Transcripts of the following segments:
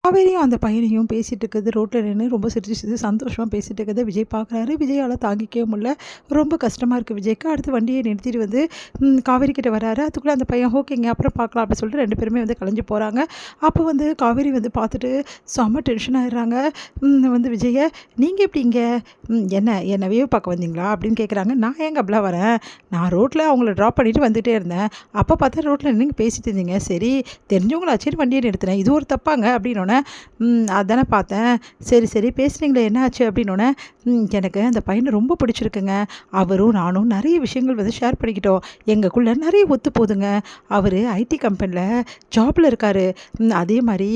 காவேரியும் அந்த பையனையும் பேசிகிட்டு இருக்குது ரோட்டில் நின்று ரொம்ப சிரிச்சு சிரிச்சு சந்தோஷமாக பேசிகிட்டு இருக்கிறத விஜய் பார்க்குறாரு. விஜயால் தாங்கிக்கவே முடியல. ரொம்ப கஷ்டமாக இருக்குது விஜய்க்கு. அடுத்து வண்டியை நிறுத்திட்டு வந்து காவேரி கிட்ட வராரு. அதுக்குள்ளே அந்த பையன் ஓகேங்க அப்புறம் பார்க்கலாம் அப்படின்னு சொல்லிட்டு 2 பேருமே வந்து கலைஞ்சு போகிறாங்க. அப்போ வந்து காவேரி வந்து பார்த்துட்டு செம்ம டென்ஷன் ஆகிடுறாங்க. வந்து விஜயை நீங்கள் எப்படி இங்கே என்னை வேவ் பார்க்க வந்தீங்களா அப்படின்னு கேட்குறாங்க. நான் ஏங்க அப்படிலாம் வரேன், நான் ரோட்டில் அவங்கள ட்ராப் பண்ணிவிட்டு வந்துகிட்டே இருந்தேன். அப்போ பார்த்தா ரோட்டில் நின்று பேசிட்டு இருந்தீங்க, சரி தெரிஞ்சவங்களாச்சும் வண்டியை நிறுத்தினேன், இது ஒரு தப்பாங்க அப்படின்னோடனே அதானே பார்த்தேன், சரி சரி பேசுனீங்களே என்ன ஆச்சு அப்படின்னோடனே எனக்கு அந்த பையனை ரொம்ப பிடிச்சிருக்குங்க, அவரும் நானும் நிறைய விஷயங்கள் வந்து ஷேர் பண்ணிக்கிட்டோம், எங்களுக்குள்ளே நிறைய ஒத்து போகுதுங்க, அவர் ஐடி கம்பெனியில் ஜாபில் இருக்கார், அதே மாதிரி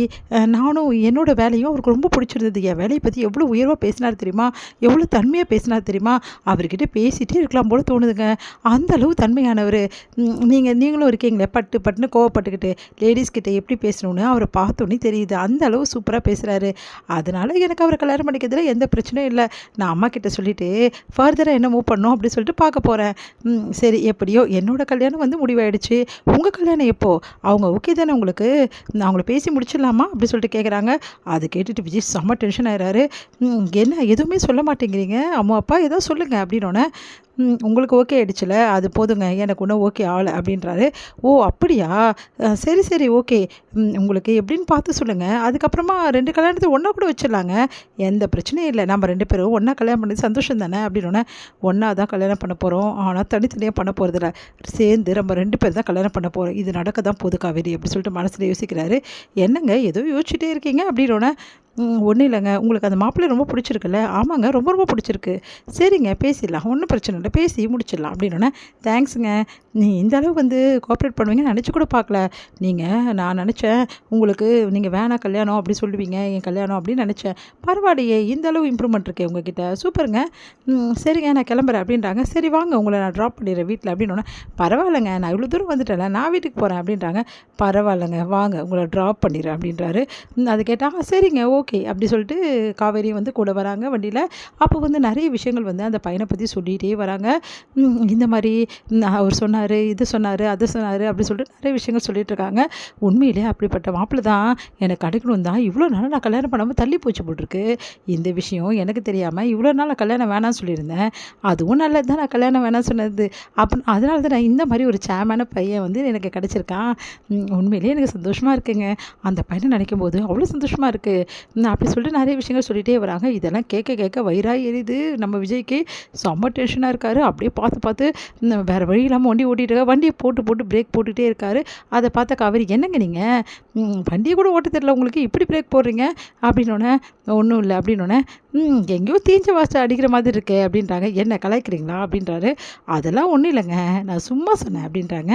நானும் என்னோடய வேலையும் அவருக்கு ரொம்ப பிடிச்சிருந்தது, என் வேலையை பற்றி எவ்வளோ உயர்வாக பேசினார் தெரியுமா, எவ்வளோ தன்மையாக பேசினார் தெரியுமா, அவர்கிட்ட பேசிகிட்டே இருக்கலாம் போல தோணுதுங்க, அந்தளவு தன்மையானவர், நீங்களும் இருக்கீங்களே பட்டுன்னு கோவப்பட்டுக்கிட்டு லேடிஸ்கிட்ட எப்படி பேசணுன்னு அவரை பார்த்தோன்னே தெரியுது, அந்த அளவு சூப்பராக பேசுகிறாரு, அதனால் எனக்கு அவரை கல்யாணம் பண்ணிக்கிறதுல எந்த பிரச்சனையும் இல்லை, நான் அம்மா கிட்ட சொல்லிவிட்டு ஃபர்தராக என்ன மூவ் பண்ணோம் அப்படின்னு சொல்லிட்டு பார்க்க போகிறேன். சரி எப்படியோ என்னோடய கல்யாணம் வந்து முடிவாயிடுச்சு, உங்கள் கல்யாணம் எப்போது, அவங்க ஓகே தானே உங்களுக்கு, நான் அவங்கள பேசி முடிச்சிடலாமா அப்படி சொல்லிட்டு கேட்குறாங்க. அதை கேட்டுட்டு விஜய் செம்ம டென்ஷன் ஆகிறாரு. என்ன எதுவுமே சொல்ல மாட்டேங்கிறீங்க, அம்மா அப்பா ஏதோ சொல்லுங்கள் அப்படின்னோடனே உங்களுக்கு ஓகே ஆகிடுச்சுல அது போதுங்க, எனக்கு ஒன்றும் ஓகே ஆகலை அப்படின்றாரு. ஓ அப்படியா, சரி சரி ஓகே, உங்களுக்கு எப்படின்னு பார்த்து சொல்லுங்கள், அதுக்கப்புறமா 2 கல்யாணத்தை ஒன்றா கூட வச்சிடலாங்க, எந்த பிரச்சனையும் இல்லை, நம்ம 2 பேரும் ஒன்றா கல்யாணம் பண்ணி சந்தோஷம் தானே அப்படின்னோடனே ஒன்றா தான் கல்யாணம் பண்ண போகிறோம், ஆனால் தனித்தனியாக பண்ண போகிறதில்ல, சேர்ந்து நம்ம 2 பேர் தான் கல்யாணம் பண்ண போகிறோம், இது நடக்க தான் போது காவேரி அப்படி சொல்லிட்டு மனசில் யோசிக்கிறாரு. என்னங்க ஏதோ யோசிச்சுட்டே இருக்கீங்க அப்படின்னோடனே ஒன்றும் இல்லைங்க, உங்களுக்கு அந்த மாப்பிள்ளை ரொம்ப பிடிச்சிருக்குல்ல, ஆமாங்க ரொம்ப ரொம்ப பிடிச்சிருக்கு, சரிங்க பேசிடலாம் ஒன்றும் பிரச்சனை இல்லை பேசி முடிச்சிடலாம் அப்படின்னோடனே தேங்க்ஸுங்க, நீ இந்த அளவு வந்து கோஆப்ரேட் பண்ணுவீங்கன்னு நினச்சி கூட பார்க்கல, நான் நினச்சேன் உங்களுக்கு நீங்கள் வேணாம் கல்யாணம் அப்படி சொல்லுவீங்க, என் கல்யாணம் அப்படின்னு நினச்சேன், பரவாயில்லையே இந்த அளவு இம்ப்ரூவ்மெண்ட் இருக்கே உங்ககிட்ட, சூப்பருங்க, சரிங்க நான் கிளம்புறேன் அப்படின்றாங்க. சரி வாங்க உங்களை நான் ட்ராப் பண்ணிடுறேன் வீட்டில் அப்படின்னோடனே பரவாயில்லைங்க நான் இவ்வளோ தூரம் வந்துட்டேன்ல நான் வீட்டுக்கு போகிறேன் அப்படின்றாங்க. பரவாயில்லைங்க வாங்க உங்களை ட்ராப் பண்ணிடுறேன் அப்படின்றாரு. அது கேட்டால் சரிங்க ஓகே அப்படி சொல்லிட்டு காவேரி வந்து கூட வராங்க வண்டியில். அப்போ வந்து நிறைய விஷயங்கள் வந்து அந்த பையனை பற்றி சொல்லிகிட்டே வராங்க. இந்த மாதிரி அவர் சொன்னார், இது சொன்னார், அது சொன்னார் அப்படி சொல்லிட்டு நிறைய விஷயங்கள் சொல்லிகிட்டு இருக்காங்க. உண்மையிலே அப்படிப்பட்ட மாப்பிள்ளை தான் எனக்கு கிடைக்கணும் தான் இவ்வளோ நாள் நான் கல்யாணம் பண்ணாமல் தள்ளி போச்சு போட்டிருக்கு, இந்த விஷயம் எனக்கு தெரியாமல் இவ்வளோ நாள் நான் கல்யாணம் வேணாம்னு சொல்லியிருந்தேன், அதுவும் நல்லது தான் நான் கல்யாணம் வேணாம்னு சொன்னது, அதனால தான் நான் இந்த மாதிரி ஒரு சேமான பையன் வந்து எனக்கு கிடச்சிருக்கான், உண்மையிலே எனக்கு சந்தோஷமாக இருக்குங்க, அந்த பையனை நினைக்கும் போது அவ்வளோ சந்தோஷமாக இருக்குது அப்படி சொல்லிட்டு நிறைய விஷயங்கள் சொல்லிகிட்டே வராங்க. இதெல்லாம் கேட்க கேட்க வயிறாக எரியுது நம்ம விஜய்க்கு, செம்ம டென்ஷனாக இருக்கார். அப்படியே பார்த்து வேறு வழி இல்லாமல் வண்டி ஓட்டிகிட்டு இருக்காரு. வண்டியை போட்டு பிரேக் போட்டுகிட்டே இருக்காரு. அதை பார்த்த காவேரி என்னங்க நீங்கள் வண்டியை கூட ஓட்ட தெரியல உங்களுக்கு, இப்படி பிரேக் போடுறீங்க அப்படின்னோடனே ஒன்றும் இல்லை அப்படின்னோடனே எங்கேயோ தீஞ்ச வாசை அடிக்கிற மாதிரி இருக்கே அப்படின்றாங்க. என்ன கலாய்க்கிறீங்களா அப்படின்றாரு. அதெல்லாம் ஒன்றும் இல்லைங்க நான் சும்மா சொன்னேன் அப்படின்றாங்க.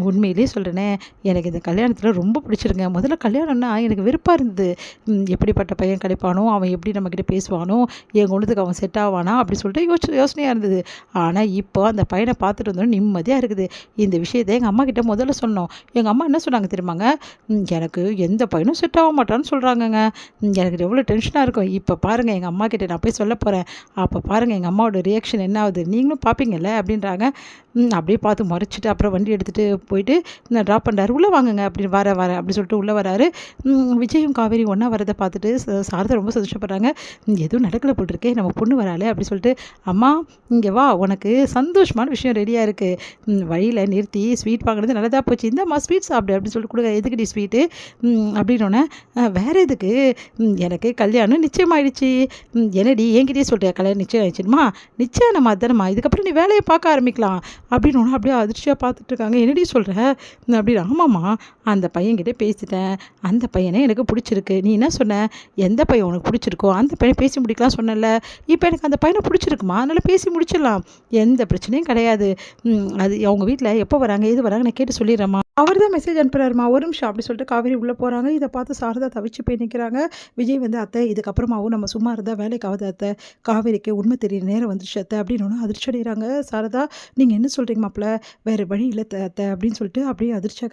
உண்மையிலே சொல்கிறேனே எனக்கு இந்த கல்யாணத்தில் ரொம்ப பிடிச்சிருங்க, முதல்ல கல்யாணம்னா எனக்கு வெறுப்பாக இருந்தது, எப்படிப்பட்ட பையன் கிடைப்பானோ, அவன் எப்படி நம்மக்கிட்ட பேசுவானோ, என் குணத்துக்கு அவன் செட் ஆவானா அப்படி சொல்லிட்டு யோசனையாக இருந்தது. ஆனால் இப்போ அந்த பையனை பார்த்துட்டு வந்தோம் நிம்மதியாக இருக்குது. இந்த விஷயத்தை எங்கள் அம்மா கிட்ட முதல்ல சொன்னோம். எங்கள் அம்மா என்ன சொன்னாங்க தெரியுமாங்க, எனக்கு எந்த பையனும் செட் ஆக மாட்டான்னு சொல்கிறாங்கங்க, எனக்கு எவ்வளோ டென்ஷனாக இருக்கும். இப்போ பாருங்கள் எங்கள் அம்மா கிட்ட நான் போய் சொல்ல போகிறேன், அப்போ பாருங்கள் எங்கள் அம்மாவோட ரியாக்ஷன் என்ன ஆகுது, நீங்களும் பார்ப்பீங்கல்ல அப்படின்றாங்க. அப்படியே பார்த்து முறைச்சிட்டு அப்புறம் வண்டி எடுத்துகிட்டு போயிட்டு ட்ராப் பண்ணுறாரு. உள்ளே வாங்குங்க அப்படின்னு வரேன் அப்படி சொல்லிட்டு உள்ளே வராரு. விஜயும் காவேரி ஒன்றா வரதை பார்த்துட்டு சாரதா ரொம்ப சந்தோஷப்படுறாங்க. எதுவும் நடக்கலை போட்டிருக்கே, நம்ம பொண்ணு வராளே அப்படி சொல்லிட்டு, அம்மா இங்கே வா உனக்கு சந்தோஷமான விஷயம் ரெடியாக இருக்குது, வழியில் நிறுத்தி ஸ்வீட் வாங்கினது நல்லதாக போச்சு, இந்தம்மா ஸ்வீட் சாப்பிடு அப்படின்னு சொல்லிட்டு கொடுக்க, எதுக்குடி ஸ்வீட்டு அப்படின்னோடனே வேறு எதுக்கு, எனக்கு கல்யாணம் நிச்சயமாயிடுச்சு, என்னடி என்கிட்டயே சொல்லிட்டேன் கல்யாணம் நிச்சயம் ஆயிடுச்சுமா, நிச்சயம் நம்ம அதுதானம்மா, இதுக்கப்புறம் நீ வேலையை பார்க்க ஆரம்பிக்கலாம் அப்படின்னு அப்படியே அதிர்ச்சியாக பார்த்துட்டு இருக்காங்க. என்னடி சொல்கிற அப்படின்னு. ஆமாம்மா அந்த பையன்கிட்ட பேசிட்டேன், அந்த பையனை எனக்கு பிடிச்சிருக்கு, நீ என்ன சொன்ன, எந்த பையன் உனக்கு பிடிச்சிருக்கோ அந்த பையனை பேசி முடிக்கலாம் சொன்னல, இப்போ எனக்கு அந்த பையனை பிடிச்சிருக்குமா, அதனால் பேசி முடிச்சிடலாம், எந்த பிரச்சனையும் கிடையாது, அது அவங்க வீட்டில் எப்போ வராங்க எது வராங்க நான் கேட்டு சொல்லிடுறேம்மா, அவர் தான் மெசேஜ் அனுப்புறாருமா, ஒரு நிமிஷம் அப்படி சொல்லிட்டு காவேரி உள்ளே போகிறாங்க. இதை பார்த்து சாரதா தவிச்சு போய் நிற்கிறாங்க. விஜய் வந்து அத்தை இதுக்கப்புறமாவும் நம்ம சும்மா இருந்தால் வேலைக்காவது அத்தை, காவேரிக்கு உண்மை தெரிய நேரம் வந்துருச்சு அத்தை அப்படின்னு அதிர்ச்சி அடைகிறாங்க. சாரதா நீங்கள் என்ன சொல்கிறீங்க மாப்பிள்ள, வேறு வழி இல்லை அத்தை அப்படின்னு சொல்லிட்டு அப்படியே அதிர்ச்சியாக